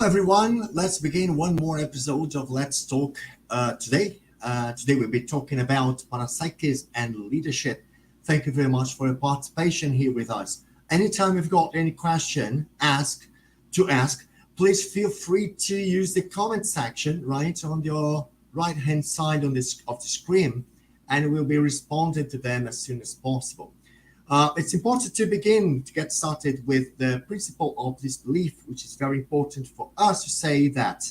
everyone. Let's begin one more episode of Let's Talk today. Today we'll be talking about parapsychism and leadership. Thank you very much for your participation here with us. Anytime you've got any question ask, please feel free to use the comment section right on your right hand side of the screen, and we'll be responding to them as soon as possible. It's important to begin to get started with the principle of disbelief, which is very important for us to say that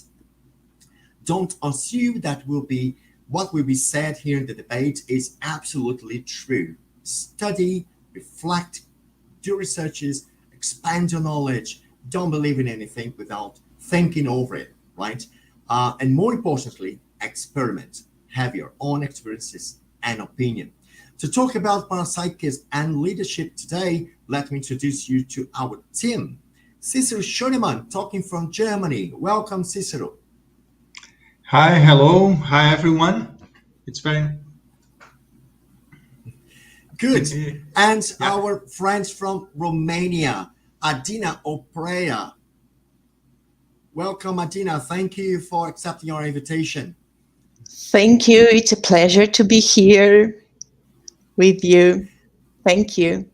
don't assume that what will be said here in the debate is absolutely true. Study, reflect, do researches, expand your knowledge. Don't believe in anything without thinking over it, right? And more importantly, experiment. Have your own experiences and opinion. To talk about parapsychism and leadership today, let me introduce you to our team. Cicero Schoenemann, talking from Germany. Welcome, Cicero. Hi, hello. Hi, everyone. It's very good. And our friends from Romania, Adina Oprea. Welcome, Adina. Thank you for accepting our invitation. Thank you. It's a pleasure to be here with you. Thank you.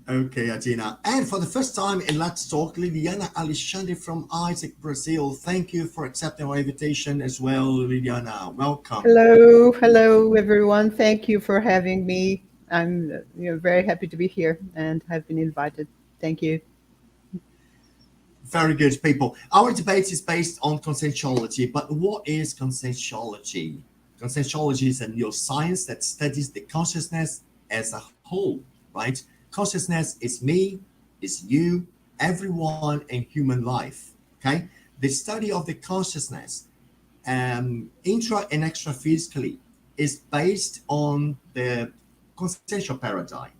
Okay, Adina. And for the first time in Let's Talk, Liliana Alexandre from Isaac, Brazil. Thank you for accepting our invitation as well, Liliana. Welcome. Hello, everyone. Thank you for having me. I'm very happy to be here and have been invited. Thank you. Very good, people. Our debate is based on consensuality, but what is consensuality? Consensuality is a neuroscience that studies the consciousness as a whole, right? Consciousness is me, is you, everyone in human life, okay? The study of the consciousness, intra and extra physically, is based on the consensual paradigm,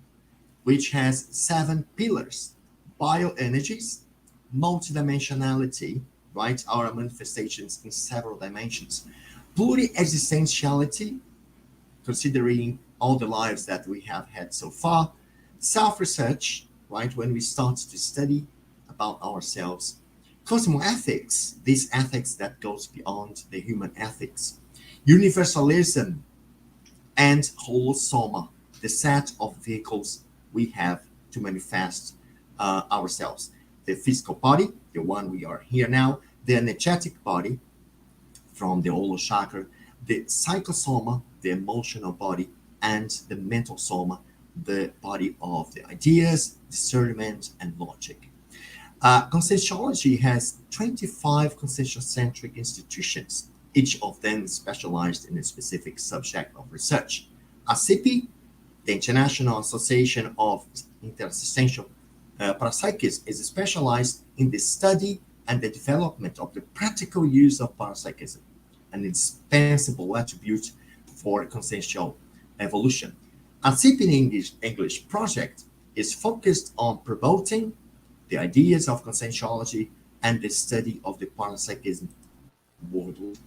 which has 7 pillars: bioenergies, multidimensionality, right? Our manifestations in several dimensions, pluri-existentiality, considering all the lives that we have had so far, self-research, right? When we start to study about ourselves, cosmoethics, this ethics that goes beyond the human ethics, universalism, and holosoma, the set of vehicles we have to manifest ourselves. The physical body, the one we are here now, the energetic body from the holo chakra, the psychosoma, the emotional body, and the mental soma, the body of the ideas, discernment, and logic. Consensuology has 25 consensual-centric institutions, each of them specialized in a specific subject of research. ACIP, the International Association of Intersubstantial Parapsychism, is specialized in the study and the development of the practical use of parapsychism, an indispensable attribute for consensual evolution. ACIP in English project is focused on promoting the ideas of consensuality and the study of the parapsychism worldwide.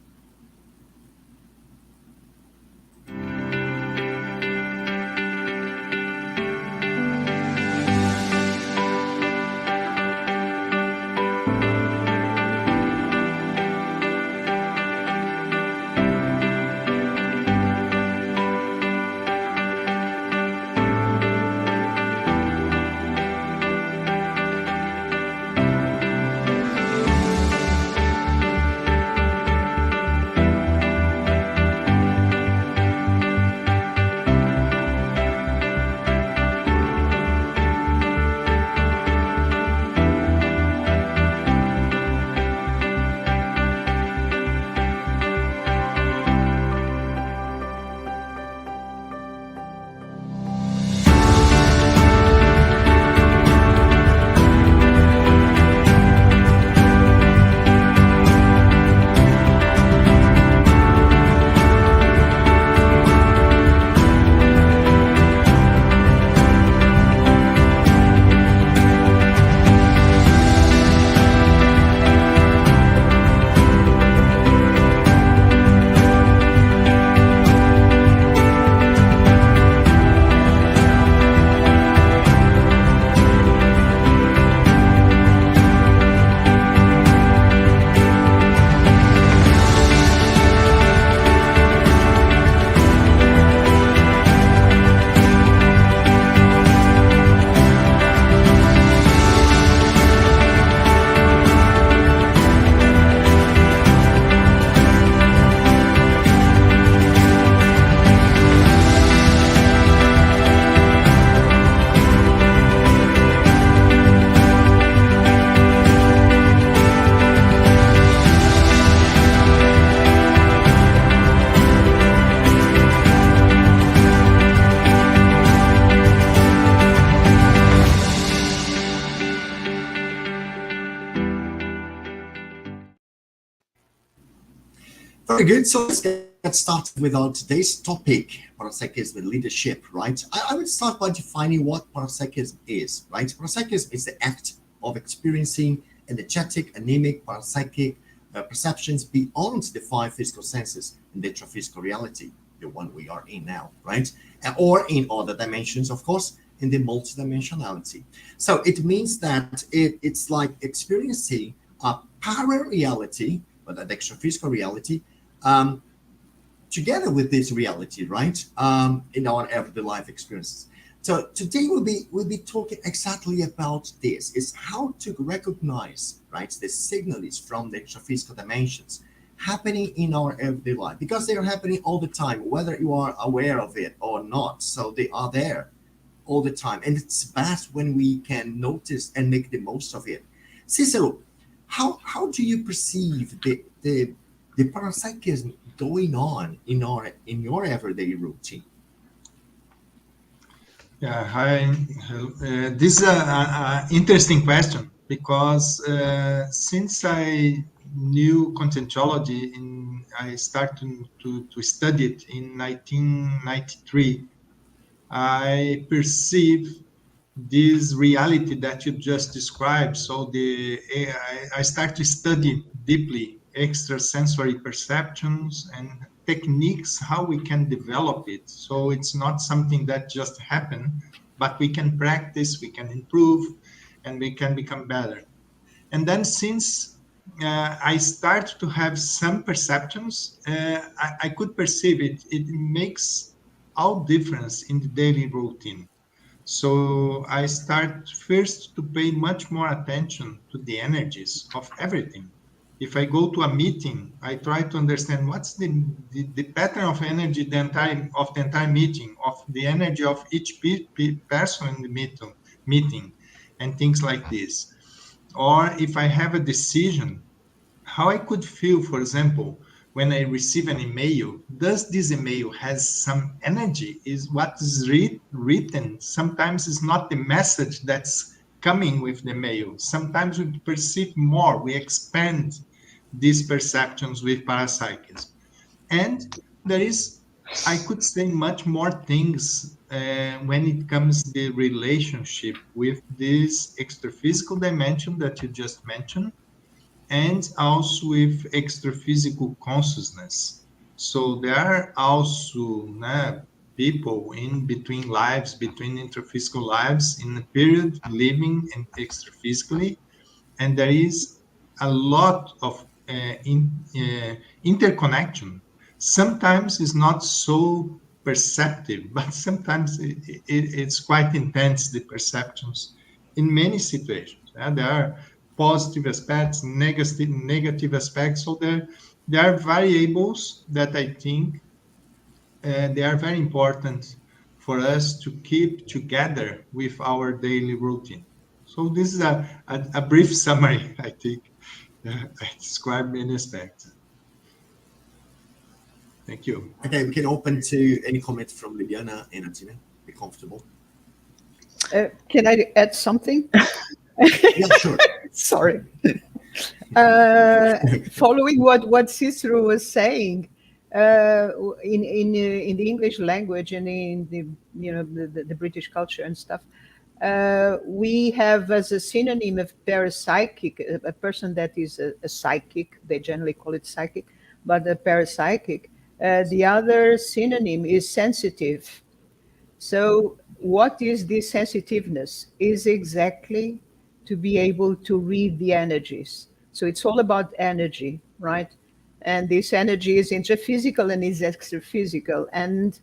Very good. So let's get started with our today's topic, parapsychism and leadership, right? I would start by defining what parapsychism is, right? Parapsychism is the act of experiencing energetic, anemic, parapsychic perceptions beyond the five physical senses in the intraphysical reality, the one we are in now, right? Or in other dimensions, of course, in the multidimensionality. So it means that it's like experiencing a parallel reality, but an extra-physical reality, um, together with this reality, right? In our everyday life experiences. So today we'll be talking exactly about this: is how to recognize, right, the signals from the extra-physical dimensions happening in our everyday life, because they are happening all the time, whether you are aware of it or not. So they are there all the time, and it's best when we can notice and make the most of it. Cicero, how do you perceive the parapsychism going on in your everyday routine? Yeah, hi. This is an interesting question because since I knew Conscientology, I started to study it in 1993. I perceive this reality that you just described. So I start to study deeply extrasensory perceptions and techniques, how we can develop it. So it's not something that just happen, but we can practice, we can improve, and we can become better. And then since I start to have some perceptions, I could perceive it. It makes all difference in the daily routine. So I start first to pay much more attention to the energies of everything. If I go to a meeting, I try to understand what's the pattern of energy of the entire meeting, of the energy of each person in the meeting, and things like this. Or if I have a decision, how I could feel, for example, when I receive an email. Does this email has some energy? Is what is written? Sometimes it's not the message that's coming with the mail. Sometimes we perceive more. We expand these perceptions with parapsychism. And there is, I could say, much more things when it comes the relationship with this extra physical dimension that you just mentioned, and also with extra physical consciousness. So there are also people in between lives, between intraphysical lives, in a period living and extra physically, and there is a lot of interconnection. Sometimes it's not so perceptive, but sometimes it's quite intense, the perceptions in many situations. There are positive aspects, negative aspects. So there are variables that I think they are very important for us to keep together with our daily routine. So this is a brief summary, I think. I described many aspects. Thank you. Okay, we can open to any comments from Liliana and Antina. Be comfortable. Can I add something? Yeah, sure. Sorry. Following what Cicero was saying, in the English language and in the the British culture and stuff, we have as a synonym of parapsychic a person that is a psychic. They generally call it psychic, but a parapsychic. The other synonym is sensitive. So, what is this sensitiveness? Is exactly to be able to read the energies. So, it's all about energy, right? And this energy is intraphysical and is extraphysical. And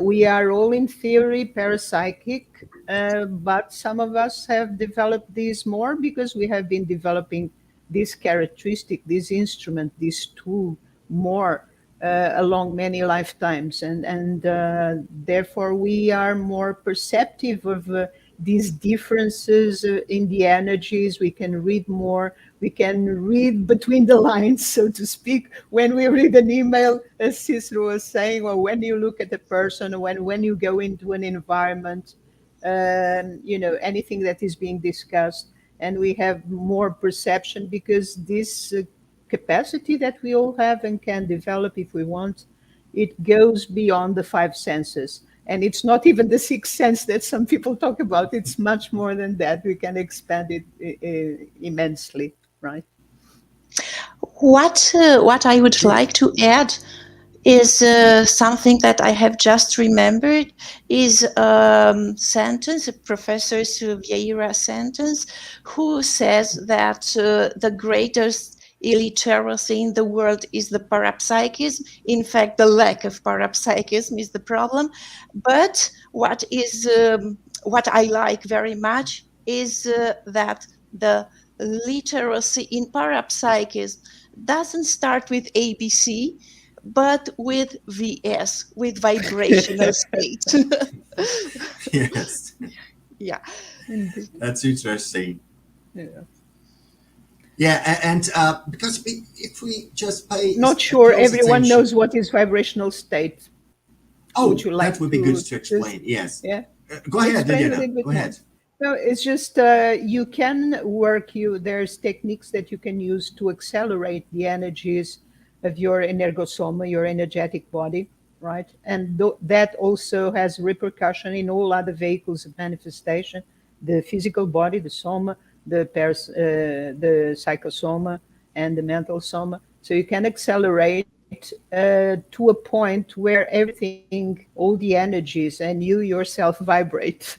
we are all, in theory, parapsychic, but some of us have developed these more because we have been developing this characteristic, this instrument, this tool more along many lifetimes, and therefore we are more perceptive of these differences in the energies. We can read more. We can read between the lines, so to speak, when we read an email, as Cicero was saying, or when you look at a person, or when you go into an environment, anything that is being discussed, and we have more perception because this capacity that we all have and can develop if we want. It goes beyond the five senses. And it's not even the sixth sense that some people talk about. It's much more than that. We can expand it immensely, right? What I would Good. like to add is something that I have just remembered is sentence, Professor Silveira sentence, who says that the greatest illiteracy in the world is the parapsychism. In fact, the lack of parapsychism is the problem. But what I like very much is that the literacy in parapsychism doesn't start with ABC, but with VS, with vibrational state. Yes, Yeah. Indeed. that's interesting. Yeah. Yeah, and because if we just pay Not a sure close everyone attention, knows what is vibrational state. Would oh, you that like would be good to to just, explain. Yes, yeah, go ahead, explain a Diana. little bit Go more? ahead. No, it's just you can work there's techniques that you can use to accelerate the energies of your energosoma, your energetic body, right? And that also has repercussion in all other vehicles of manifestation, the physical body, the soma, the psychosoma, and the mental soma. So you can accelerate to a point where everything, all the energies, and you yourself vibrate.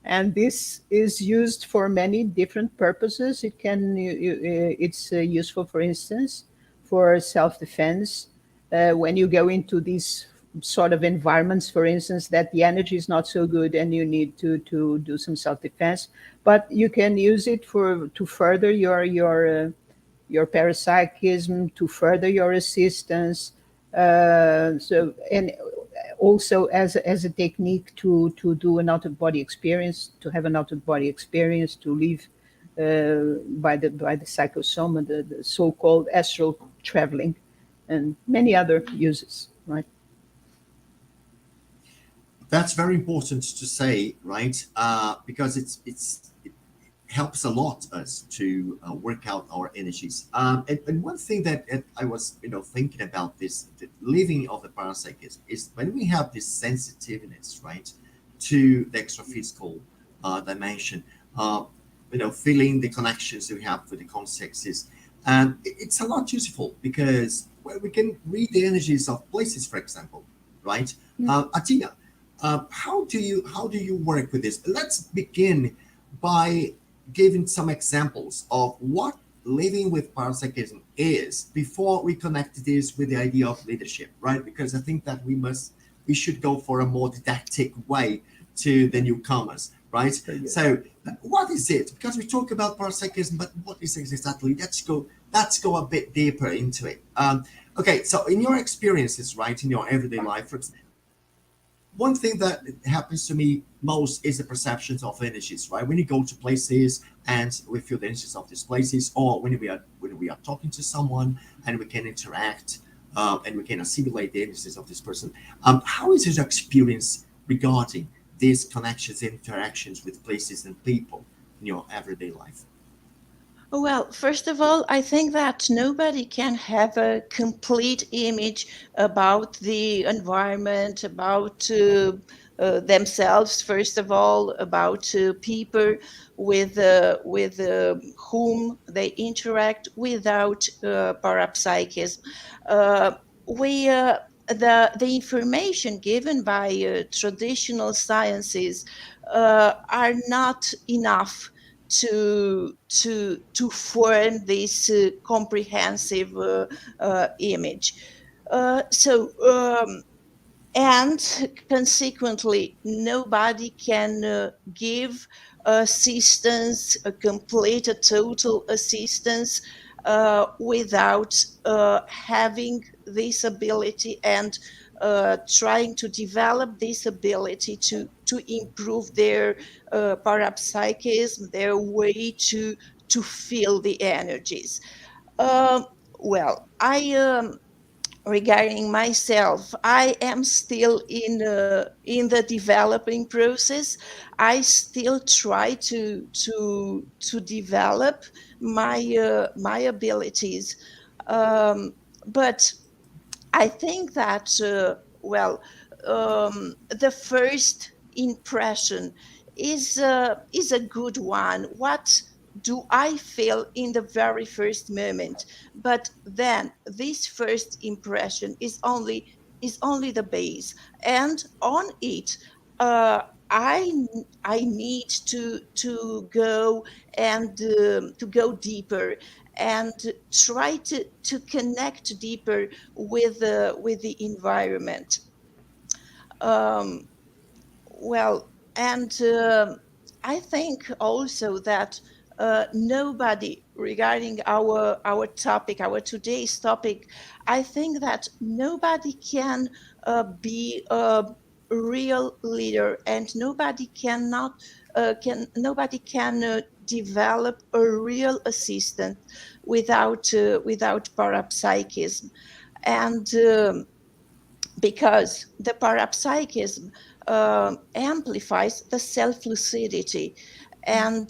And this is used for many different purposes. It's useful, for instance, for self-defense. When you go into these sort of environments, for instance, that the energy is not so good and you need to do some self-defense, but you can use it for to further your parapsychism, to further your assistance. So and also as a technique to do an out of body experience, to have an out of body experience, to live by the psychosoma, the so-called astral traveling, and many other uses. Right. That's very important to say, right? Because it helps a lot us to work out our energies. And one thing that I was thinking about this the living of the parapsych is when we have this sensitiveness, right, to the extra physical dimension, uh, feeling the connections we have with the consciousness, and it's a lot useful because well, we can read the energies of places, for example, right? Atina, how do you work with this? Let's begin by giving some examples of what living with parapsychism is before we connect this with the idea of leadership, right? Because I think that we should go for a more didactic way to the newcomers, right? Very good. So what is it? Because we talk about parapsychism, but what is it exactly? Let's go a bit deeper into it. Okay, so in your experiences, right, in your everyday life, for example, one thing that happens to me most is the perceptions of energies, right? When you go to places and we feel the energies of these places, or when we are talking to someone and we can interact and we can assimilate the energies of this person. How is your experience regarding these connections and interactions with places and people in your everyday life? Well, first of all, I think that nobody can have a complete image about the environment, about themselves, first of all, about people with whom they interact without parapsychism. Uh, we the information given by traditional sciences are not enough to form this comprehensive image. And consequently, nobody can give assistance, a complete, a total assistance without having this ability and trying to develop this ability to improve their parapsychism, their way to feel the energies. Um, well, regarding myself, I am still in the developing process. I still try to develop my abilities. But I think that, the first impression is a good one. What do I feel in the very first moment? But then this first impression is only the base, and on it, uh, I I need to go deeper and try to connect deeper with the environment. Um, well, and I think also that nobody, regarding our topic, our today's topic, I think that nobody can be a real leader, and nobody can develop a real assistant without parapsychism. And because the parapsychism amplifies the self-lucidity, and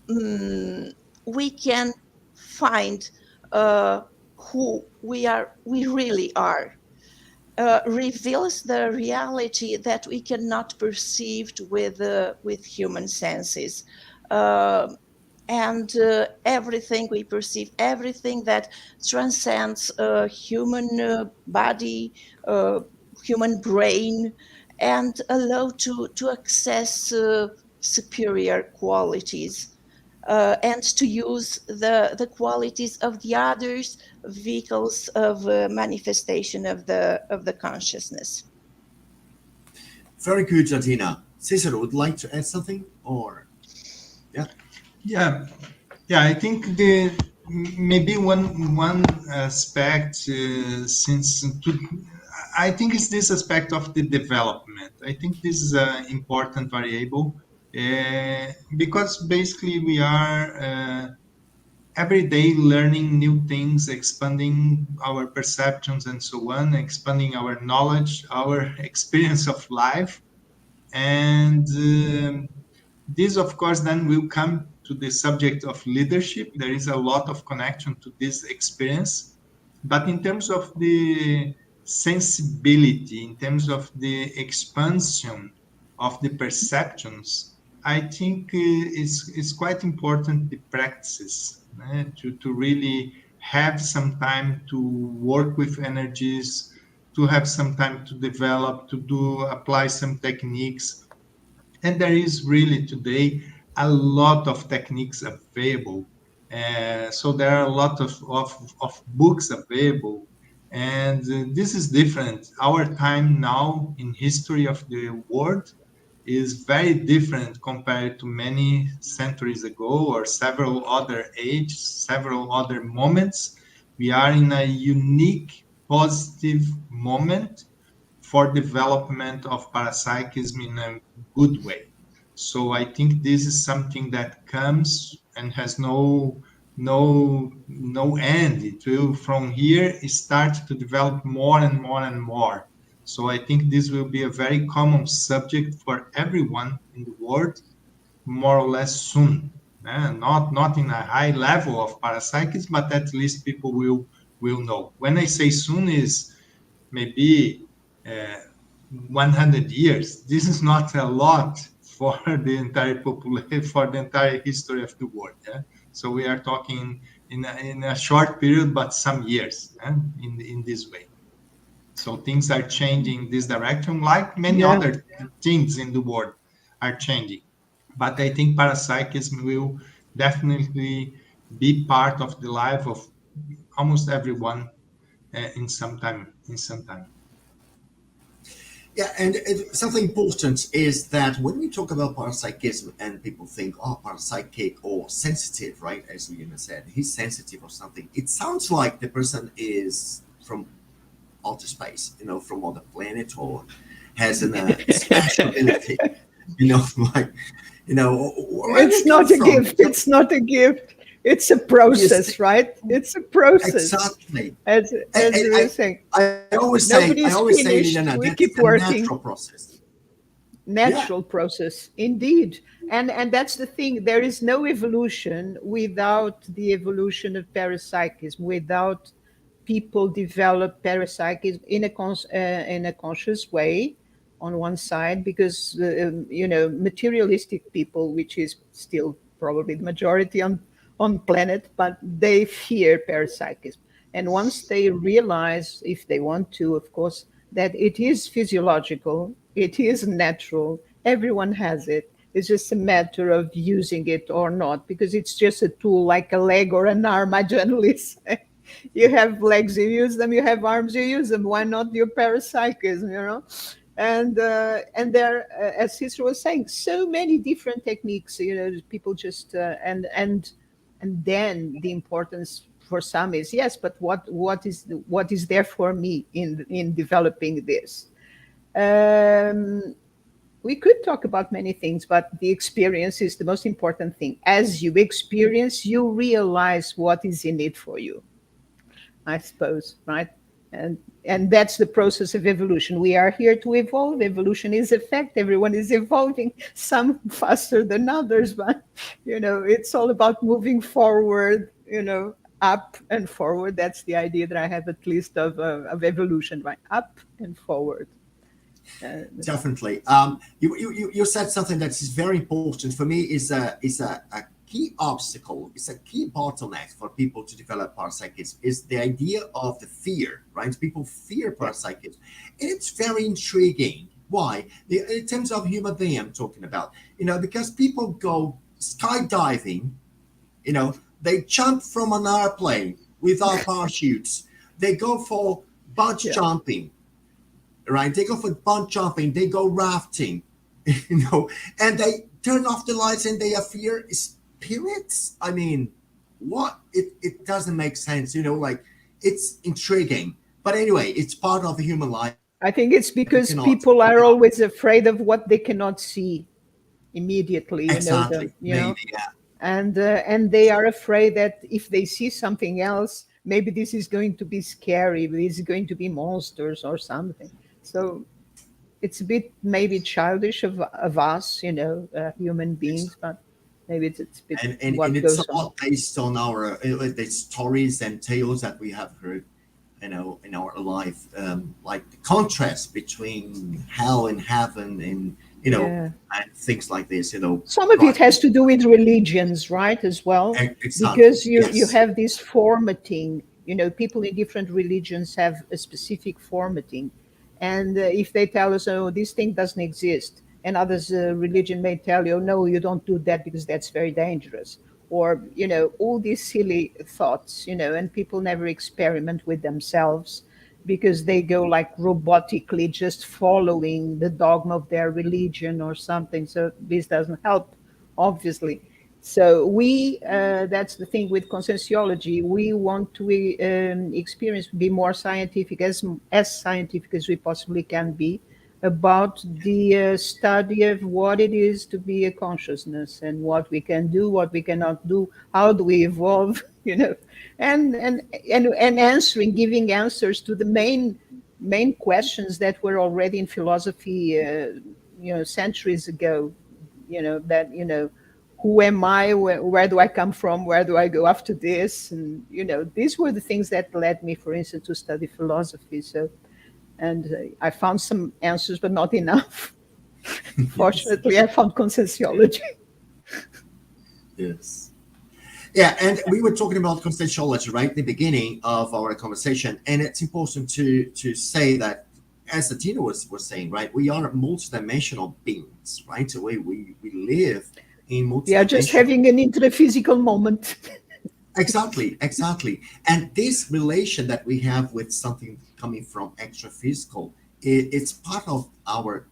mm, we can find who we really are, reveals the reality that we cannot perceive with human senses. Uh, and everything we perceive, everything that transcends human body, uh, human brain, and allow to access superior qualities, and to use the qualities of the others, vehicles of manifestation of the consciousness. Very good, Adina. Cicero would like to add something, or yeah. Yeah, yeah. I think maybe one aspect, I think it's this aspect of the development. I think this is an important variable, because basically we are every day learning new things, expanding our perceptions and so on, expanding our knowledge, our experience of life. And this, of course, then will come to the subject of leadership. There is a lot of connection to this experience. But in terms of the sensibility, in terms of the expansion of the perceptions, I think it's quite important the practices, to really have some time to work with energies, to have some time to develop, apply some techniques. And there is really today a lot of techniques available. So there are a lot of books available. And this is different. Our time now in history of the world is very different compared to many centuries ago or several other ages, several other moments. We are in a unique, positive moment for development of parapsychism in a good way. So I think this is something that comes and has no end. It will from here start to develop more and more and more. So I think this will be a very common subject for everyone in the world, more or less soon. Not in a high level of parapsychism, but at least people will know. When I say soon, is maybe 100 years. This is not a lot for the entire population, for the entire history of the world. Yeah? So we are talking in a short period, but some years, in this way. So things are changing this direction, like many other things in the world are changing. But I think parapsychism will definitely be part of the life of almost everyone in some time. Yeah, and something important is that when we talk about parapsychism and people think, oh, parapsychic or sensitive, right? As Lena said, he's sensitive or something. It sounds like the person is from outer space, from other planet, or has a special ability, like, where It's they come not a from. gift. It's not a gift. It's a process, Yes, right? It's a process. exactly. As we were saying, I always say, nobody's Liliana, finished. that We it's keep a natural working. process. Yeah, natural process indeed. And that's the thing, there is no evolution without the evolution of parapsychism, without people develop parapsychism in a conscious way on one side, because materialistic people, which is still probably the majority on planet, but they fear parapsychism. And once they realize, if they want to, of course, that it is physiological, it is natural, everyone has it. It's just a matter of using it or not, because it's just a tool, like a leg or an arm, I generally say. You have legs, you use them. You have arms, you use them. Why not your parapsychism? And there, as Cicero was saying, so many different techniques. People just and then the importance for some is, yes, but what is there for me in developing this? Um, we could talk about many things, but the experience is the most important thing. As you experience, you realize what is in it for you, I suppose, right? And that's the process of evolution. We are here to evolve. Evolution is a fact. Everyone is evolving, some faster than others, but it's all about moving forward, up and forward. That's the idea that I have, at least, of evolution, right? Up and forward. definitely. You said something that is very important for me. Is a key obstacle. It's a key bottleneck for people to develop parapsychism. Is the idea of the fear, right? People fear parapsychism, and it's very intriguing. Why? In terms of human being, I'm talking about. Because people go skydiving. They jump from an airplane without parachutes. They go for bungee Yeah. jumping, right? They go for bungee jumping. They go rafting, and they turn off the lights and they have fear spirits. I mean, what? It doesn't make sense. Like, it's intriguing. But anyway, it's part of the human life. I think it's You because cannot. people You are cannot. always afraid of what they cannot see immediately. Exactly. Maybe. Yeah. And they are afraid that if they see something else, maybe this is going to be scary, this is going to be monsters or something. So it's a bit maybe childish of us, human beings, but maybe it's a bit And what it's a goes on. lot based on our the stories and tales that we have heard, in our life, like the contrast between hell and heaven, and Yeah. and things like this. Some of it Right? has to do with religions, right, as well, Exactly. because you Yes. have this formatting. People in different religions have a specific formatting, and if they tell us, "Oh, this thing doesn't exist," and others religion may tell you, "No, you don't do that because that's very dangerous," or all these silly thoughts, and people never experiment with themselves because they go like robotically just following the dogma of their religion or something. So this doesn't help, obviously. So that's the thing with conscientiology. We want to experience, be more scientific, as scientific as we possibly can be, about the study of what it is to be a consciousness, and what we can do, what we cannot do, how do we evolve, and answering, giving answers to the main questions that were already in philosophy, centuries ago. That who am I? Where do I come from? Where do I go after this? And these were the things that led me, for instance, to study philosophy. So, and I found some answers, but not enough. Yes. Fortunately, I found conscientiology. Yes. Yeah, and we were talking about consensuality right at the beginning of our conversation, and it's important to say that, as Atina was saying, right, we are multidimensional beings, right? So we live in We are just multidimensional. having an intraphysical moment. Exactly. And this relation that we have with something coming from extra physical, it's part of our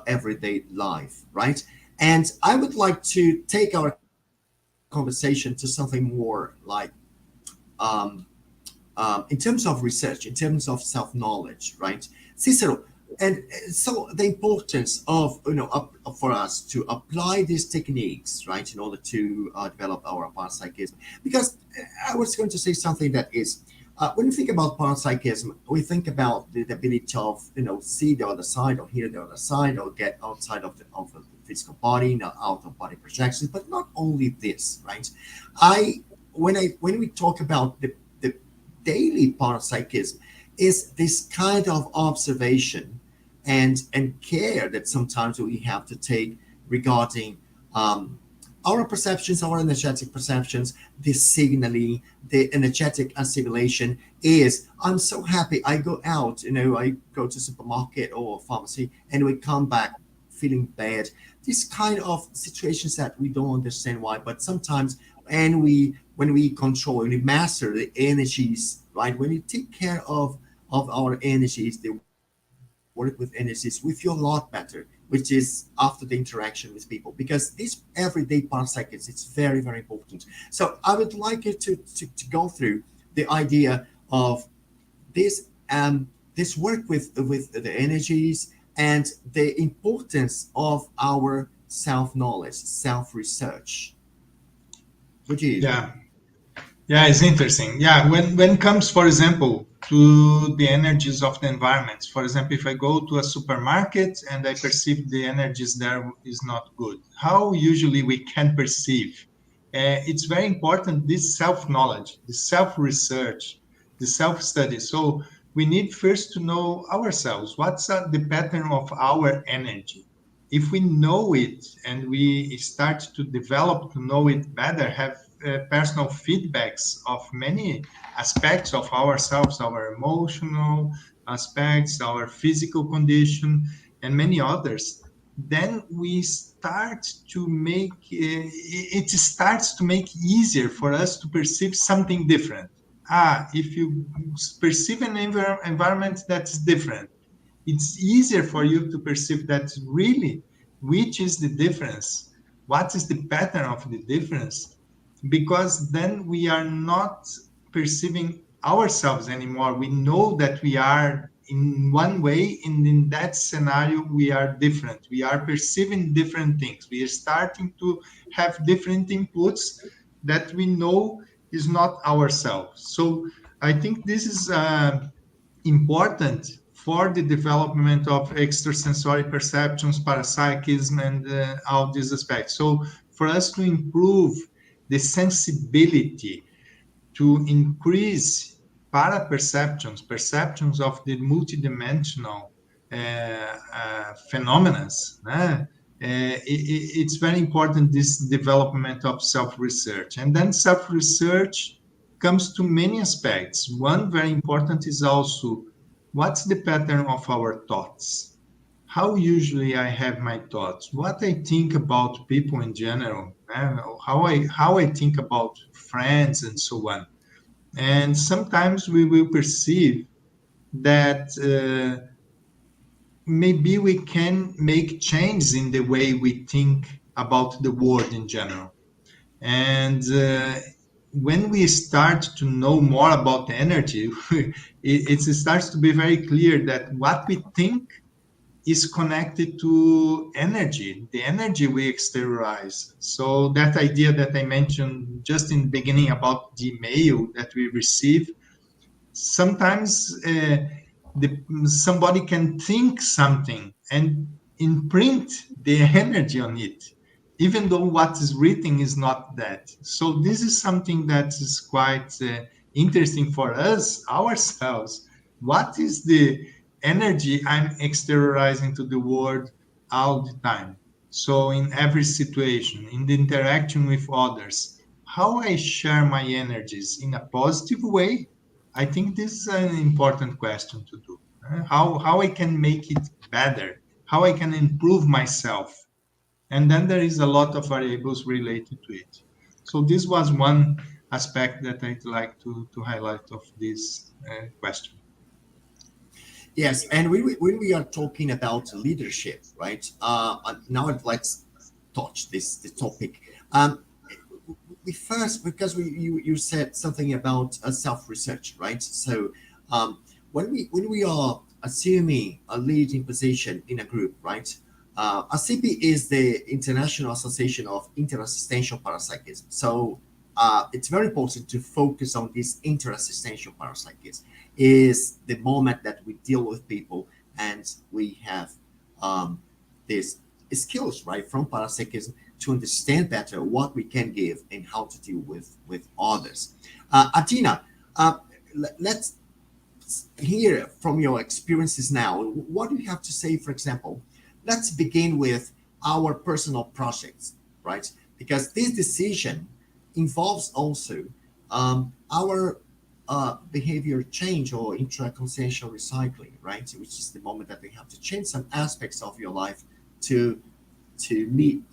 everyday life, right? And I would like to take our conversation to something more like, um, in terms of research, in terms of self knowledge, right? Cicero, and so the importance of for us to apply these techniques, right, in order to develop our parapsychism. Because I was going to say something that is, when we think about parapsychism, we think about the ability of see the other side or hear the other side or get outside of the physical body, out of body projections. But not only this, right? I when we talk about the daily parapsychism, is this kind of observation and care that sometimes we have to take regarding um, our perceptions, our energetic perceptions, the signaling, the energetic assimilation is, I'm so happy. I go out, I go to supermarket or pharmacy and we come back feeling bad. These kind of situations that we don't understand why, but sometimes when we control, when we master the energies, right? When you take care of our energies, they work with energies, we feel a lot better, which is after the interaction with people, because this everyday parapsychics, it's very, very important. So I would like you to go through the idea of this this work with the energies and the importance of our self-knowledge, self-research. Would you? Yeah. Yeah, it's interesting. Yeah, when it comes, for example, to the energies of the environment. For example, if I go to a supermarket and I perceive the energies there is not good, how usually we can perceive? It's very important, this self-knowledge, the self-research, the self-study. So we need first to know ourselves. What's the pattern of our energy? If we know it and we start to develop to know it better, have personal feedbacks of many aspects of ourselves, our emotional aspects, our physical condition, and many others, then we start to make it starts to make easier for us to perceive something different. If you perceive an environment that's different, it's easier for you to perceive that really which is the difference, what is the pattern of the difference, because then we are not perceiving ourselves anymore. We know that we are in one way, and in that scenario we are different, we are perceiving different things, we are starting to have different inputs that we know is not ourselves. So I think this is important for the development of extrasensory perceptions, parapsychism, and all these aspects. So, for us to improve the sensibility, to increase para-perceptions, perceptions of the multidimensional phenomena, it's very important, this development of self-research. And then self-research comes to many aspects. One very important is also, what's the pattern of our thoughts? How usually I have my thoughts, what I think about people in general, how I think about friends and so on. And sometimes we will perceive that maybe we can make changes in the way we think about the world in general. And when we start to know more about energy, it starts to be very clear that what we think is connected to energy, the energy we exteriorize. So that idea that I mentioned just in the beginning about the mail that we receive, sometimes somebody can think something and imprint the energy on it, even though what is written is not that. So this is something that is quite interesting for us ourselves. What is the energy I'm exteriorizing to the world all the time? So in every situation, in the interaction with others, how I share my energies in a positive way, I think this is an important question to do. How I can make it better, how I can improve myself, and then there is a lot of variables related to it. So this was one aspect that I'd like to highlight of this question. Yes, and when we are talking about leadership, right? Now let's touch this topic. We first, because you said something about self-research, right? So when we are assuming a leading position in a group, right? ACP is the International Association of Interassistential Parapsychism. So it's very important to focus on this interassistential parapsychism. Is the moment that we deal with people and we have um, these skills, right, from parapsychism to understand better what we can give and how to deal with others. Atina, uh, let's hear from your experiences now. What do you have to say, for example? Let's begin with our personal projects, right? Because this decision involves also our behavior change or intraconsciential recycling, right? Which is the moment that we have to change some aspects of your life to to meet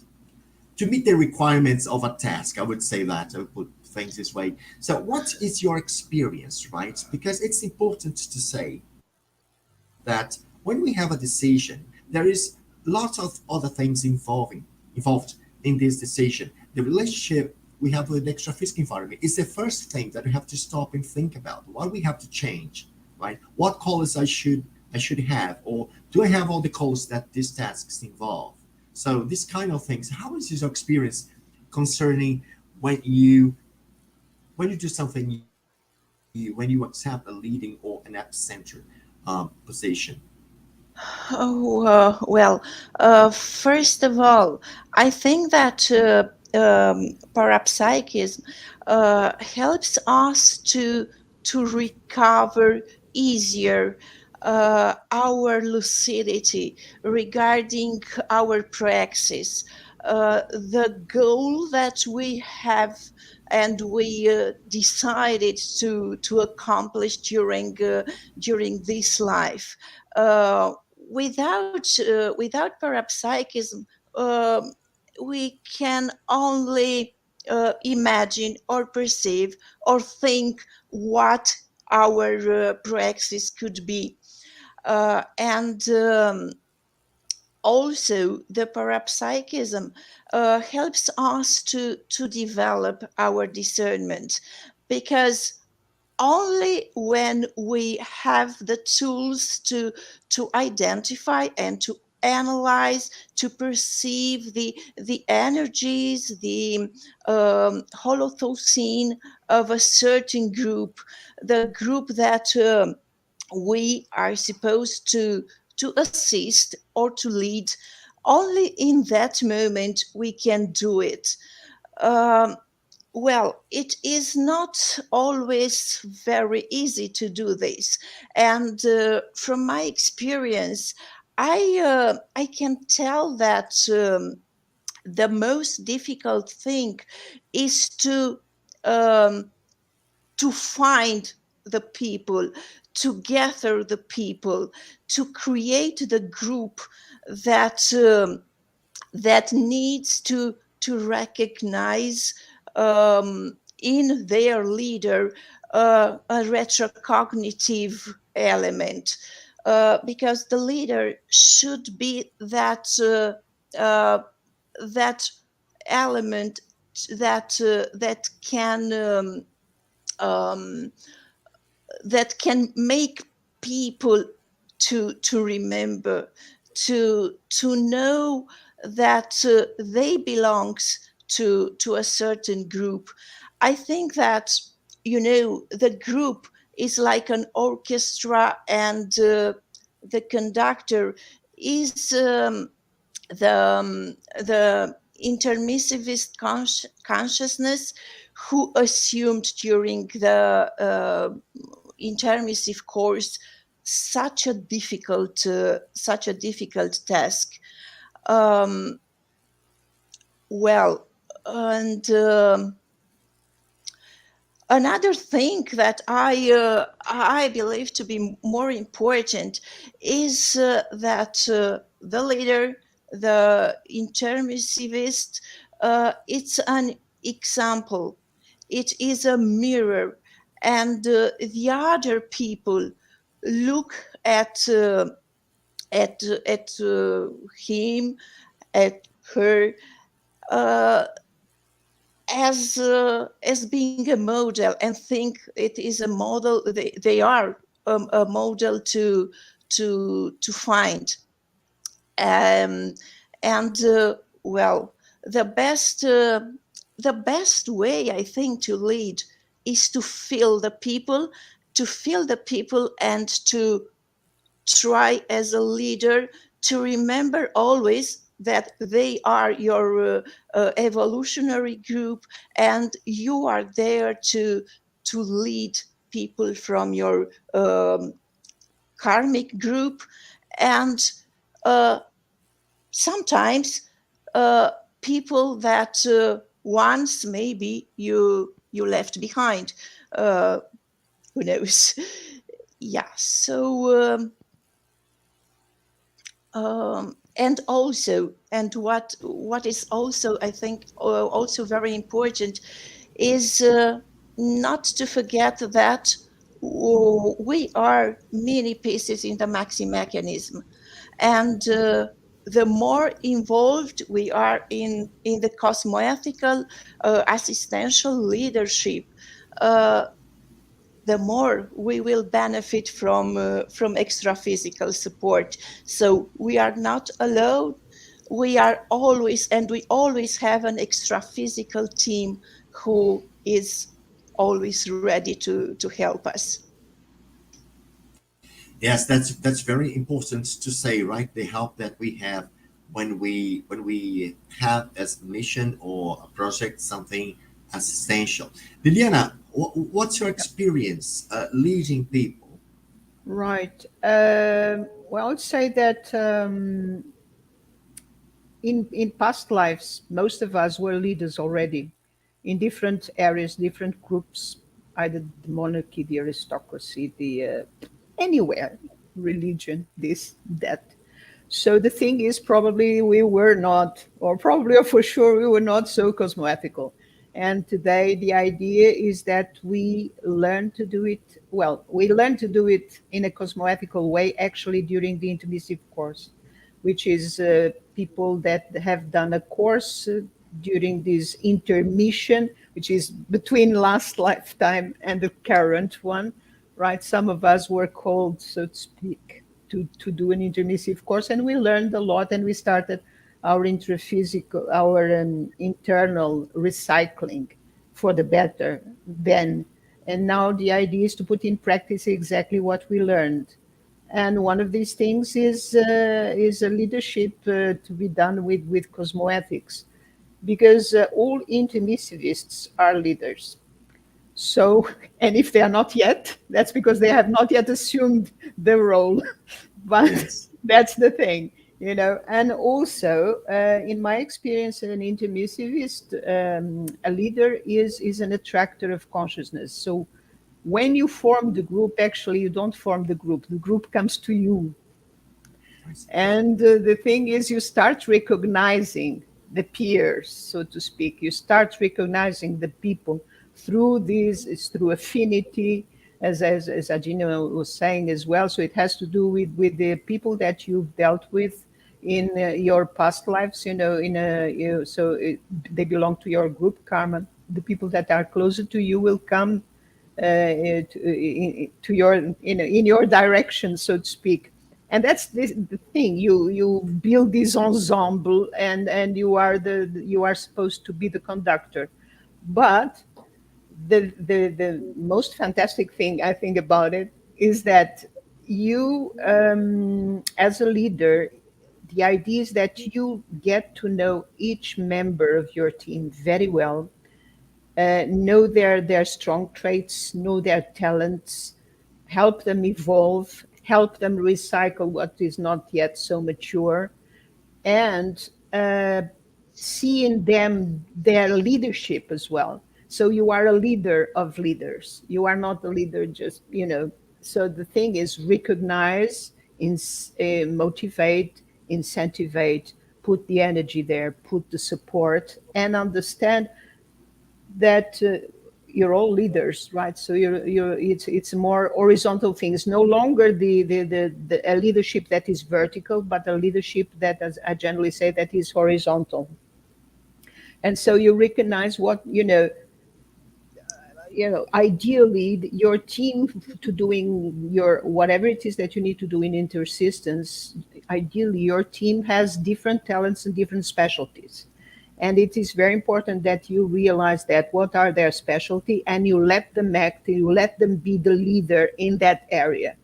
to meet the requirements of a task. I would say that I would put things this way. So, what is your experience, right? Because it's important to say that when we have a decision, there is lots of other things involved in this decision. The relationship we have with the extra-physical environment is the first thing that we have to stop and think about. What we have to change, right? What colors I should have, or do I have all the colors that these tasks involve? So this kind of things. How is your experience concerning when you when you do something new, when you accept a leading or an epicenter position? Oh, well, first of all, I think that parapsychism helps us to recover easier our lucidity regarding our praxis, the goal that we have and we decided to accomplish during this life. Uh, without parapsychism, um, we can only imagine or perceive or think what our praxis could be. And Also, the parapsychism helps us to develop our discernment, because only when we have the tools to identify and to analyze, to perceive the energies, the holothought of a certain group, the group that we are supposed to assist or to lead, only in that moment we can do it. um, well, it is not always very easy to do this, and from my experience, I can tell that the most difficult thing is um, to find the people, to gather the people, to create the group that that needs to recognize in their leader a retrocognitive element, because the leader should be uh, that element that can um, that can make people to remember, to know that they belongs to a certain group. I think that, the group is like an orchestra, and the conductor is the intermissivist consciousness, who assumed during the intermissive course such a difficult task. Um, well, and another thing that I believe to be more important is that the leader, the intermissivist, it's an example. It is a mirror, and the other people look at him, at her, uh, as being a model, and think it is a model. They are a model to find. um, and well, the best the best way, I think, to lead is to feel the people, and to try as a leader to remember always that they are your evolutionary group, and you are there to lead people from your karmic group. And sometimes uh, people that once maybe you left behind, uh, who knows. Yeah, so and also, and what is also, I think, also very important is not to forget that we are many pieces in the maxi mechanism, and the more involved we are in the cosmoethical assistential leadership, uh, the more we will benefit from extra physical support. So we are not alone. We are always, and we always have an extra physical team who is always ready to help us. Yes, that's very important to say, right? The help that we have when we have as a mission or a project something essential. Liliana, what's your experience leading people? Right. Well, I would say that in past lives, most of us were leaders already in different areas, different groups, either the monarchy, the aristocracy, the anywhere, religion, this, that. So the thing is, probably we were not, or probably or for sure, we were not so cosmoethical. And today, the idea is that we learn to do it. Well, we learn to do it in a cosmoethical way, actually, during the intermissive course, which is people that have done a course during this intermission, which is between last lifetime and the current one, right? Some of us were called, so to speak, to do an intermissive course, and we learned a lot, and we started our intraphysical, our internal recycling for the better then. And now the idea is to put in practice exactly what we learned. And one of these things is a leadership to be done with cosmoethics, because all intermissivists are leaders. So, and if they are not yet, that's because they have not yet assumed the role. But Yes. that's the thing, you know. And also, in my experience, an intermissivist, a leader is an attractor of consciousness. So, when you form the group, actually, you don't form the group. The group comes to you. I see. And the thing is, you start recognizing the peers, so to speak. You start recognizing the people through these, it's through affinity, as Agina was saying as well. So it has to do with the people that you've dealt with in your past lives, you know, so they belong to your group karma. The people that are closer to you will come to your in your direction, so to speak. And that's the thing. You build this ensemble, and you are supposed to be the conductor. But the most fantastic thing I think about it is that you, as a leader, the idea is that you get to know each member of your team very well, know their strong traits, know their talents, help them evolve, help them recycle what is not yet so mature, and see in them their leadership as well. So you are a leader of leaders. You are not a leader just, you know. So the thing is recognize, motivate, incentivate, put the energy there, put the support, and understand that you're all leaders, right? So it's a more horizontal thing. It's no longer the a leadership that is vertical, but a leadership that, as I generally say, that is horizontal. And so you recognize what ideally your team to doing your whatever it is that you need to do in intersistence. Ideally, your team has different talents and different specialties, And it is very important that you realize that what are their specialty, and you let them act, you let them be the leader in that area.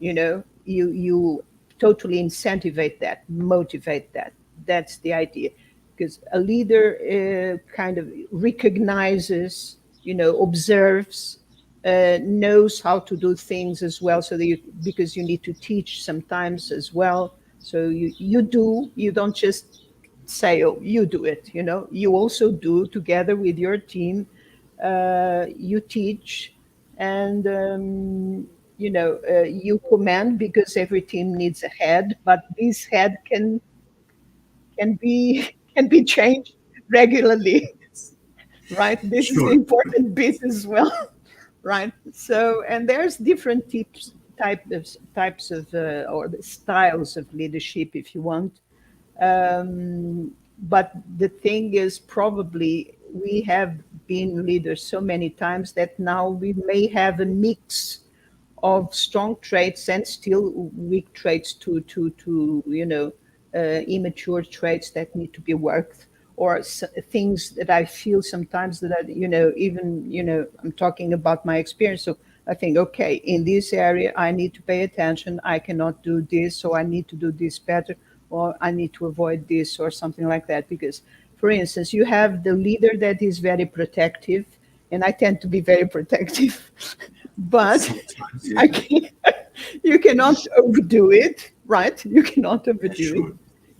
You totally incentivize that, motivate that. That's the idea, because a leader kind of recognizes, observes, knows how to do things as well. So that because you need to teach sometimes as well. So you don't just say, oh, you do it. You also do together with your team. You teach, and you command, because every team needs a head, but this head can be can be changed regularly. Right, this is the Sure. important bit as well. Right, so, and there's different types of or the styles of leadership, if you want. But the thing is, probably we have been leaders so many times that now we may have a mix of strong traits and still weak traits, to immature traits that need to be worked, or things that I feel sometimes that even I'm talking about my experience. So I think, okay, in this area I need to pay attention, I cannot do this, so I need to do this better, or I need to avoid this, or something like that. Because, for instance, you have the leader that is very protective, and I tend to be very protective. But Sometimes, I yeah. can, you cannot overdo it, right? You cannot Yeah, overdo it. sure.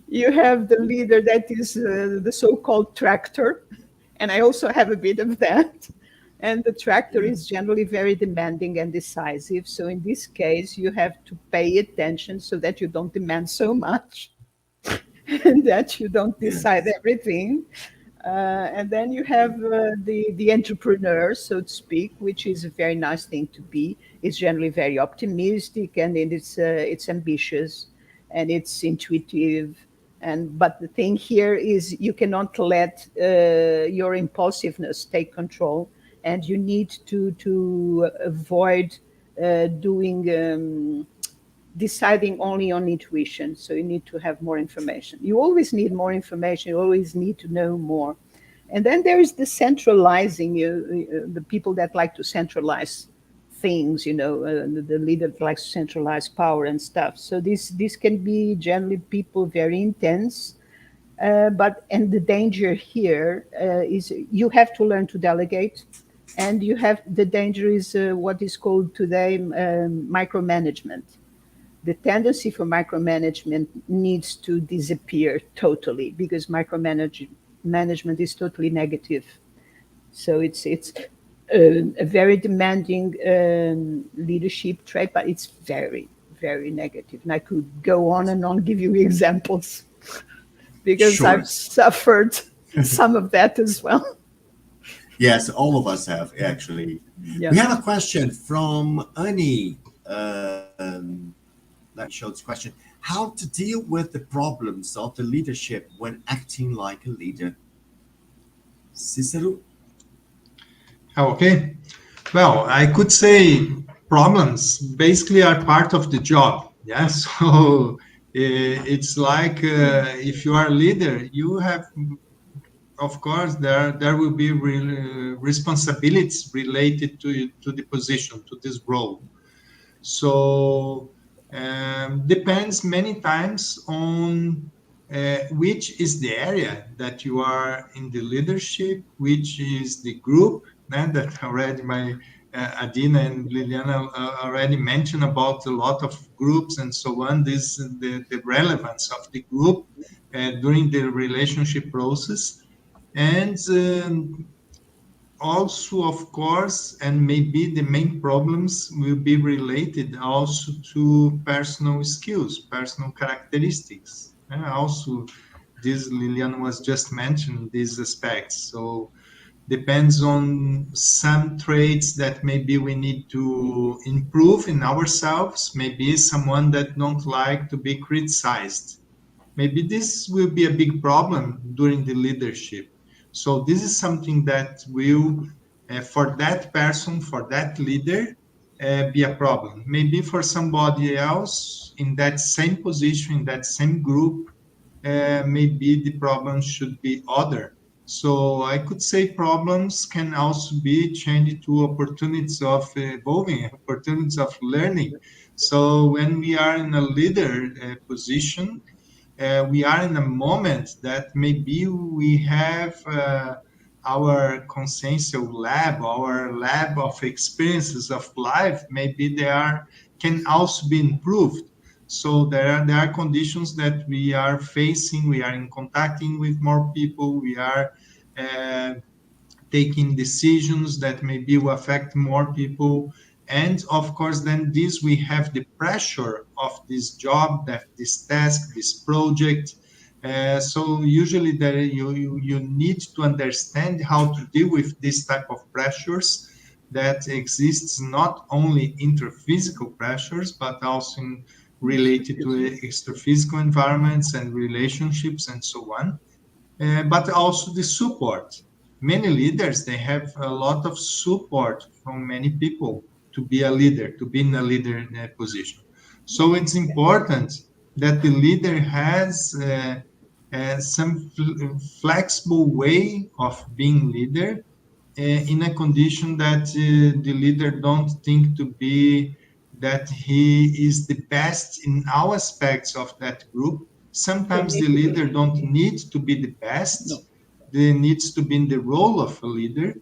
You have the leader that is the so-called tractor, and I also have a bit of that. And the tractor Yeah. is generally very demanding and decisive. So in this case, you have to pay attention so that you don't demand so much and that you don't decide Yes. everything. And then you have the entrepreneur, so to speak, which is a very nice thing to be. It's generally very optimistic, and it's ambitious, and it's intuitive. And but the thing here is, you cannot let your impulsiveness take control, and you need to avoid doing. Deciding only on intuition. So you need to have more information. You always need more information. You always need to know more. And then there is the centralizing, the people that like to centralize things, the leader that likes to centralize power and stuff. So this can be generally people very intense. But and the danger here is you have to learn to delegate, and the danger is what is called today micromanagement. The tendency for micromanagement needs to disappear totally, because management is totally negative. So it's a very demanding leadership trait, but it's very, very negative. And I could go on and on, give you examples, because Sure. I've suffered some of that as well. Yes, all of us have actually. Yeah. We have a question from Annie. Let me show this question. How to deal with the problems of the leadership when acting like a leader? Cicero? Okay. Well, I could say problems basically are part of the job. Yeah. So it's like if you are a leader, you have, of course, there will be responsibilities related to the position, to this role. So depends many times on which is the area that you are in the leadership, which is the group that already my Adina and Liliana already mentioned about a lot of groups and so on. This the relevance of the group during the relationship process, and also, of course, and maybe the main problems will be related also to personal skills, personal characteristics. And also, this Lilian was just mentioning these aspects. So depends on some traits that maybe we need to improve in ourselves. Maybe someone that don't like to be criticized. Maybe this will be a big problem during the leadership. So this is something that will, for that person, for that leader, be a problem. Maybe for somebody else in that same position, in that same group, maybe the problems should be other. So I could say problems can also be changed to opportunities of evolving, opportunities of learning. So when we are in a leader position, we are in a moment that maybe we have our consciential lab, our lab of experiences of life, maybe they are can also be improved. So there are conditions that we are facing. We are in contacting with more people. We are uh, taking decisions that maybe will affect more people. And of course, then this we have the pressure of this job, that this task, this project. So usually there you need to understand how to deal with this type of pressures that exists, not only interphysical pressures, but also related to extraphysical environments and relationships and so on, but also the support. Many leaders, they have a lot of support from many people to be a leader, to be in a leader position. So it's important that the leader has some flexible way of being leader, in a condition that the leader don't think to be that he is the best in all aspects of that group. Sometimes the leader don't need to be the best. They needs to be in the role of a leader,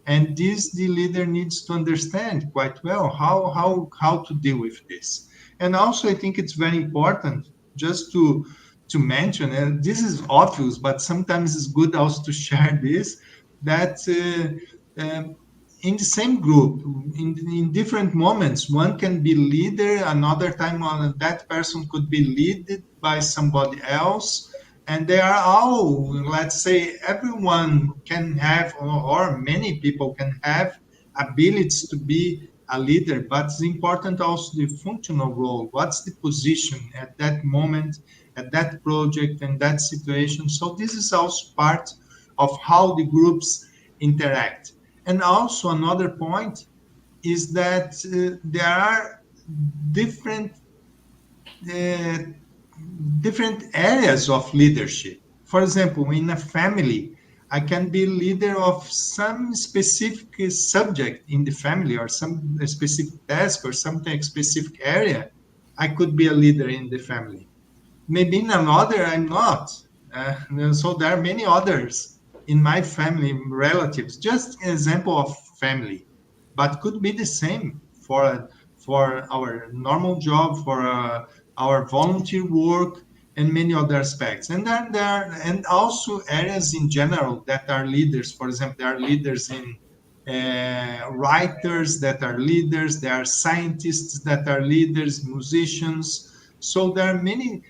and this the leader needs to understand quite well how to deal with this. And also, I think it's very important just to mention, and this is obvious, but sometimes it's good also to share this, that in the same group, in different moments, one can be leader, another time that person could be led by somebody else, and they are all, let's say, everyone can have, or many people can have abilities to be a leader, but it's important also the functional role. What's the position at that moment, at that project, and that situation? So this is also part of how the groups interact. And also another point is that there are different uh, different areas of leadership. For example, in a family, I can be leader of some specific subject in the family, or some specific task, or something specific area. I could be a leader in the family. Maybe in another I'm not. So there are many others in my family, relatives, just an example of family, but could be the same for our normal job, for our volunteer work, and many other aspects. And then there are, and also areas in general that are leaders. For example, there are leaders in writers that are leaders, there are scientists that are leaders, musicians. So there are many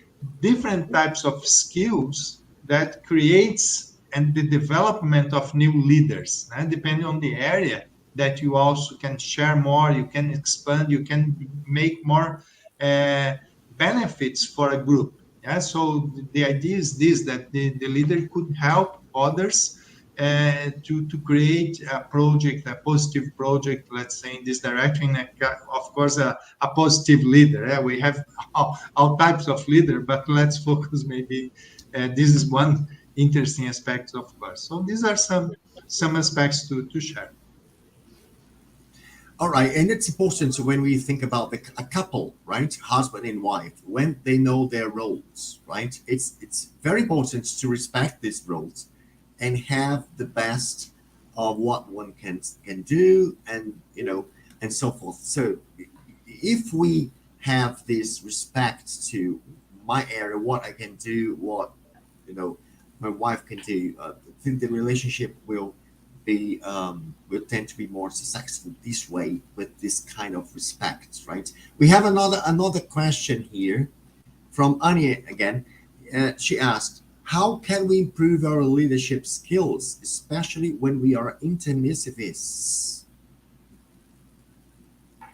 different types of skills that creates and the development of new leaders, depending on the area that you also can share more, you can expand, you can make more uh, benefits for a group. Yeah, so the idea is this, that the leader could help others to create a project, a positive project, let's say, in this direction. Of course, a positive leader. We have all types of leader, but let's focus maybe. This is one interesting aspect, of course. So these are some aspects to share. All right, and it's important when we think about a couple, right, husband and wife, when they know their roles, right? It's very important to respect these roles and have the best of what one can do, and and so forth. So if we have this respect to my area, what I can do, what you know my wife can do, I think the relationship will tend to be more successful this way, with this kind of respect, right? We have another question here from Anya again. She asked, "How can we improve our leadership skills, especially when we are intermissivists?"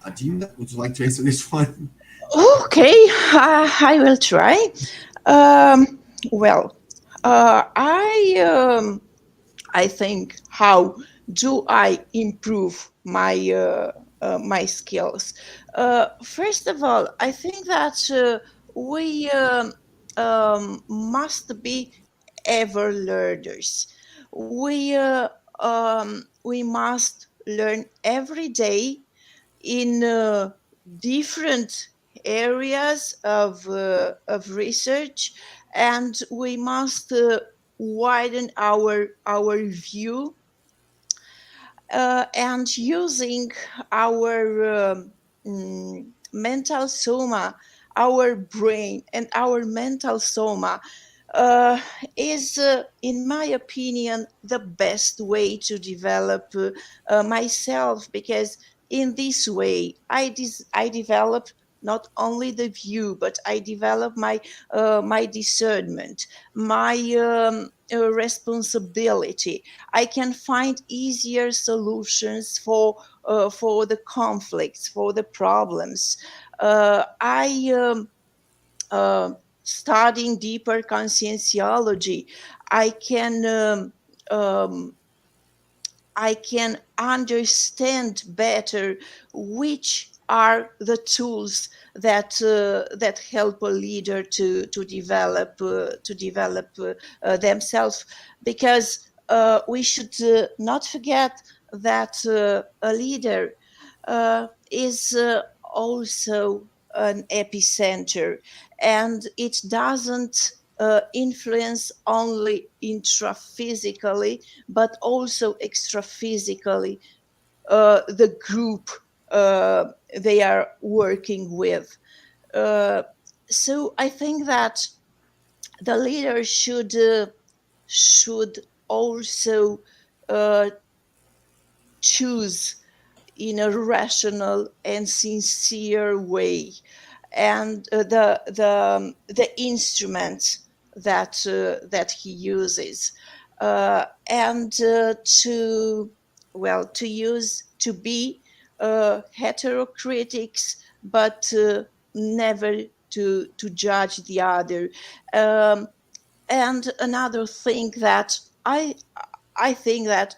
Adina, would you like to answer this one? Okay, I will try. Well, I think, how do I improve my skills? First of all, I think that we must be ever learners. We must learn every day in different areas of research, and we must widen our view, and using our mental soma, our brain and our mental soma uh, is, in my opinion, the best way to develop myself, because in this way I develop not only the view, but I develop my discernment, my responsibility. I can find easier solutions for the conflicts, for the problems. I uh, Studying deeper conscienciology, I can um, I can understand better which are the tools that help a leader to develop themselves, because we should not forget that a leader is also an epicenter, and it doesn't influence only intraphysically but also extraphysically the group uh, they are working with. Uh, so I think that the leader should also uh, choose in a rational and sincere way, and the instruments that he uses, and to be heterocritics, but never to judge the other. Um, and another thing that I think that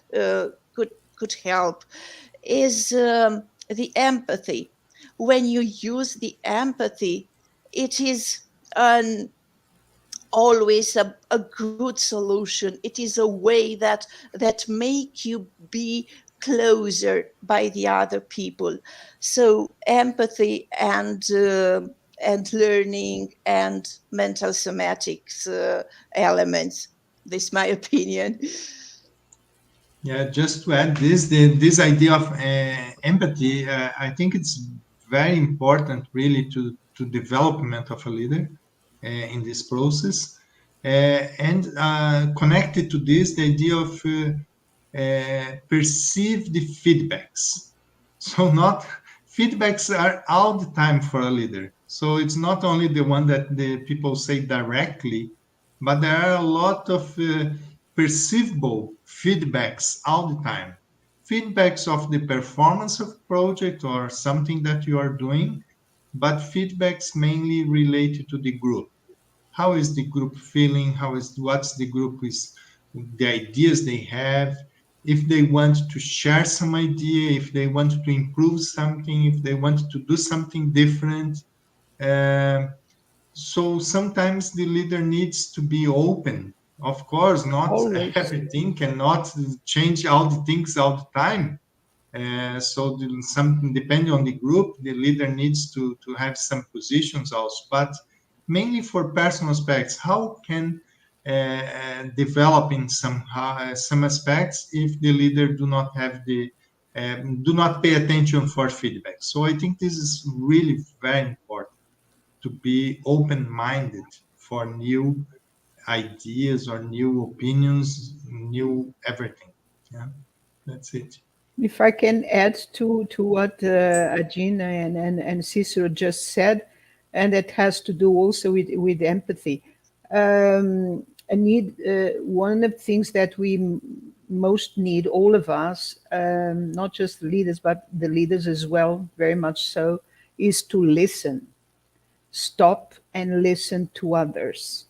could help is the empathy. When you use the empathy, it is an always a good solution. It is a way that make you be closer by the other people. So empathy and learning and mental somatics elements. This is my opinion. Yeah, just to add this, this idea of empathy, I think it's very important really to development of a leader in this process. And connected to this, the idea of perceive the feedbacks. So not feedbacks are all the time for a leader. So it's not only the one that the people say directly, but there are a lot of perceivable feedbacks all the time. Feedbacks of the performance of project or something that you are doing, but feedbacks mainly related to the group. How is the group feeling? What's the group is, the ideas they have, if they want to share some idea, if they want to improve something, if they want to do something different. Um, so sometimes the leader needs to be open. Of course, not Always. everything, cannot change all the things all the time. So something depending on the group, the leader needs to have some positions also, but mainly for personal aspects. How can develop in some aspects if the leader do not have the do not pay attention for feedback? So I think this is really very important to be open-minded for new ideas or new opinions, new everything. Yeah, that's it. If I can add to what Gina and Cicero just said, and that has to do also with empathy. I need one of the things that we most need, all of us, not just the leaders, but the leaders as well, very much so, is to listen. Stop and listen to others.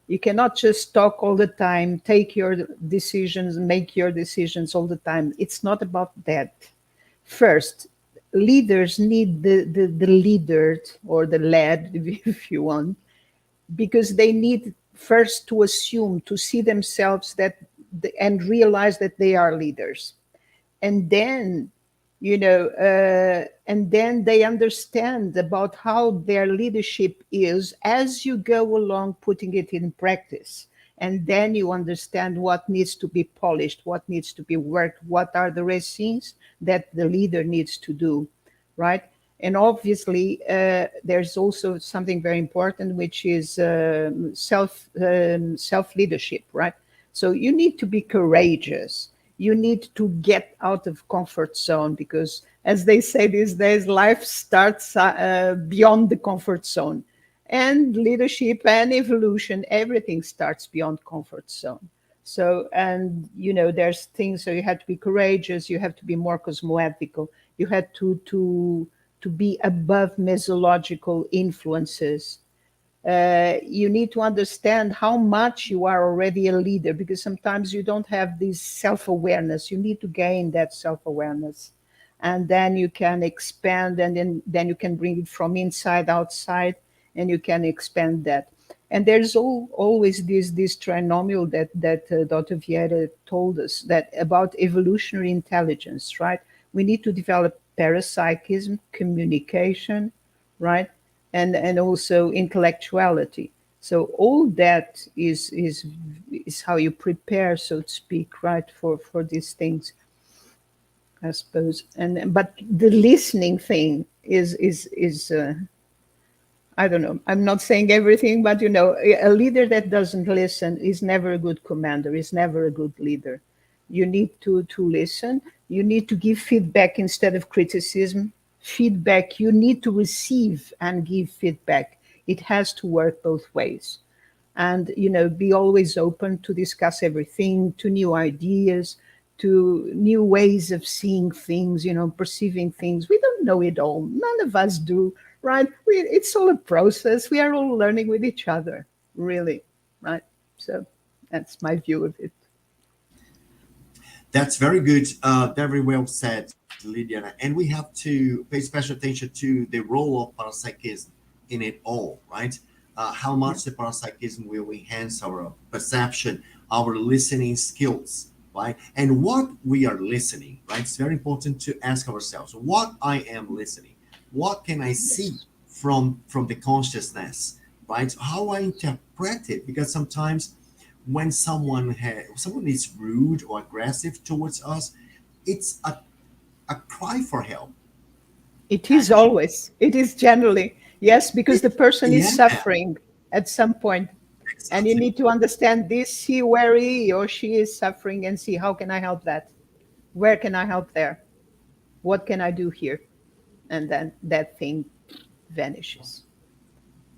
You cannot just talk all the time, take your decisions, make your decisions all the time. It's not about that. First, leaders need the leader or the led, if you want, because they need first to assume, to see themselves that, and realize that they are leaders. And then, and then they understand about how their leadership is as you go along putting it in practice. And then you understand what needs to be polished, what needs to be worked, what are the racines that the leader needs to do, right? And obviously, there's also something very important, which is self leadership, right? So you need to be courageous. You need to get out of comfort zone, because, as they say these days, life starts beyond the comfort zone, and leadership and evolution, everything starts beyond comfort zone. So, and there's things. So you have to be courageous. You have to be more cosmoethical. You had to be above mesological influences. You need to understand how much you are already a leader, because sometimes you don't have this self-awareness. You need to gain that self-awareness, and then you can expand, and then you can bring it from inside outside, and you can expand that. And there's always this trinomial that Dr. Vieira told us, that about evolutionary intelligence, right? We need to develop parapsychism, communication, right? And also intellectuality. So all that is how you prepare, so to speak, right, for these things, I suppose. And but the listening thing is I don't know. I'm not saying everything, but a leader that doesn't listen is never a good commander, is never a good leader. You need to listen. You need to give feedback instead of criticism. Feedback, you need to receive and give feedback. It has to work both ways. And be always open to discuss everything, to new ideas, to new ways of seeing things, perceiving things. We don't know it all. None of us do, right? It's all a process. We are all learning with each other, really, right? So that's my view of it. That's very good. Very well said, Lydiana. And we have to pay special attention to the role of parapsychism in it all, right? How Yeah. much the parapsychism will enhance our perception, our listening skills, right? And what we are listening, right? It's very important to ask ourselves what I am listening. What can I see Yes. from the consciousness, right? How I interpret it, because sometimes when someone is rude or aggressive towards us, it's a cry for help. It is Actually, always. It is generally. Yes, because the person is yeah, suffering at some point, and you exactly. need to understand this, see where he or she is suffering, and see how can I help that? Where can I help there? What can I do here? And then that thing vanishes.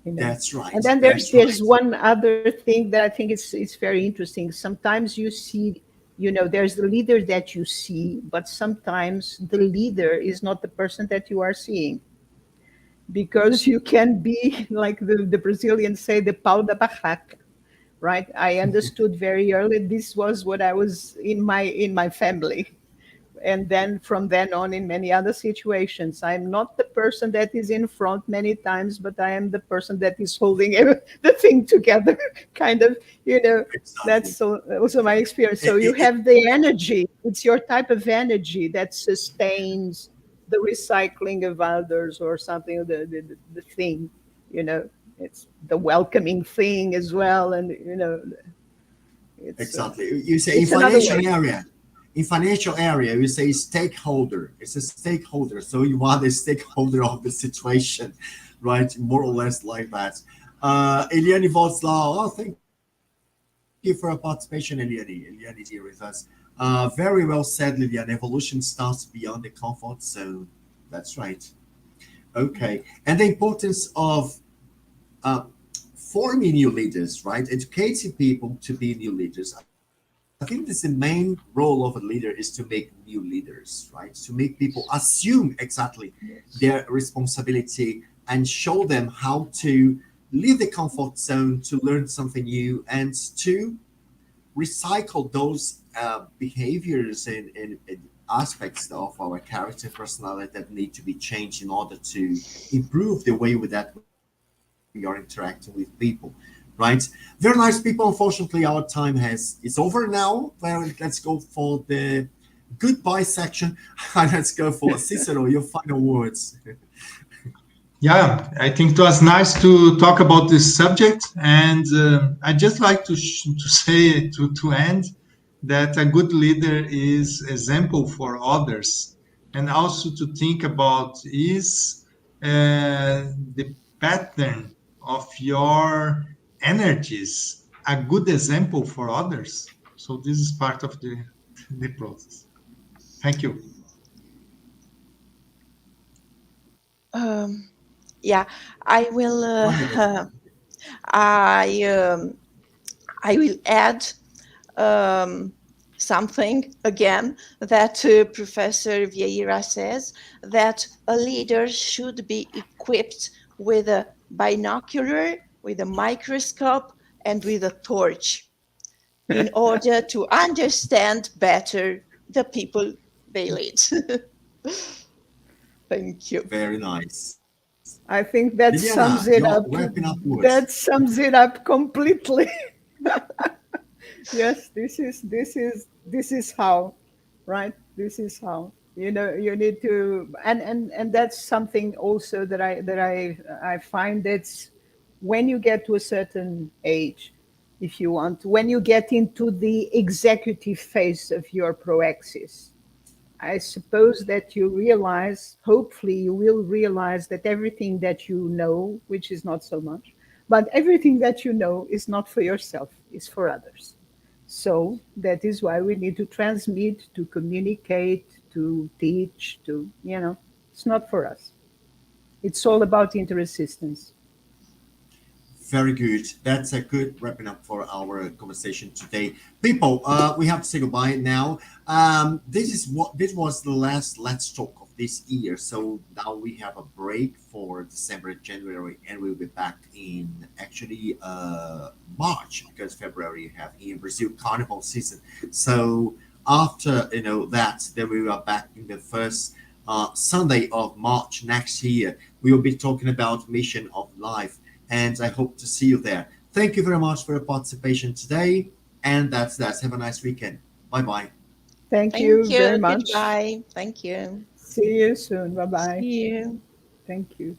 That's And right. then there's That's there's right. one other thing that I think it's very interesting. Sometimes you see, there's the leader that you see, but sometimes the leader is not the person that you are seeing, because you can be like the Brazilians say, the pau da barraca, right? I understood very early this was what I was in my family. And then from then on, in many other situations, I'm not the person that is in front many times, but I am the person that is holding the thing together. Kind of, Exactly. that's also my experience. So It, you it, it- have the energy. It's your type of energy that sustains the recycling of others, or something, the thing, you know it's the welcoming thing as well. And it's exactly. You say it's another way. in financial area, you say stakeholder. It's a stakeholder. So you are the stakeholder of the situation, right? More or less like that. Eliane Votzlau, oh, thank you for your participation, Eliane. Eliane is here with us. Very well said, Lilian. Evolution starts beyond the comfort zone. That's right. Okay. And the importance of uh, forming new leaders, right? Educating people to be new leaders. I think this the main role of a leader is to make new leaders, right? To make people assume exactly their Yes. responsibility and show them how to leave the comfort zone to learn something new and to recycle those behaviors and aspects of our character personality that need to be changed in order to improve the way that we see the world. we are interacting with people, right? Very nice people. Unfortunately, our time is over now. Well, let's go for the goodbye section. Let's go for Cicero, your final words. Yeah, I think it was nice to talk about this subject, and I just like to say to end that a good leader is example for others, and also to think about is the pattern of your energies a good example for others. So this is part of the process. Thank you. Um, yeah, I will. Go ahead, Rosa. I I will add um, something again that Professor Vieira says, that a leader should be equipped with a binocular, with a microscope, and with a torch in order to understand better the people they lead. Thank you. Very nice. I think that Liliana, sums your it up. wrapping up words. That sums it up completely. Yes, this is how, right? This is how. You know, you need to, and that's something also that I find that's when you get to a certain age, if you want, when you get into the executive phase of your proaxis, I suppose that you realize, hopefully, you will realize that everything that you know, which is not so much, but everything that you know is not for yourself, is for others. So that is why we need to transmit, to communicate, to teach, it's not for us. It's all about interassistance. Very good. That's a good wrapping up for our conversation today. People, we have to say goodbye now. This was the last Let's Talk of this year. So now we have a break for December, January, and we'll be back in actually March, because February you have here in Brazil Carnival season. So after that, then we are back in the first Sunday of March next year. We will be talking about mission of life, and I hope to see you there. Thank you very much for your participation today, and that's that. Have a nice weekend. Bye bye. Thank Thank you very you. much. Goodbye. Thank you. See you soon. Bye bye. See you. Thank you.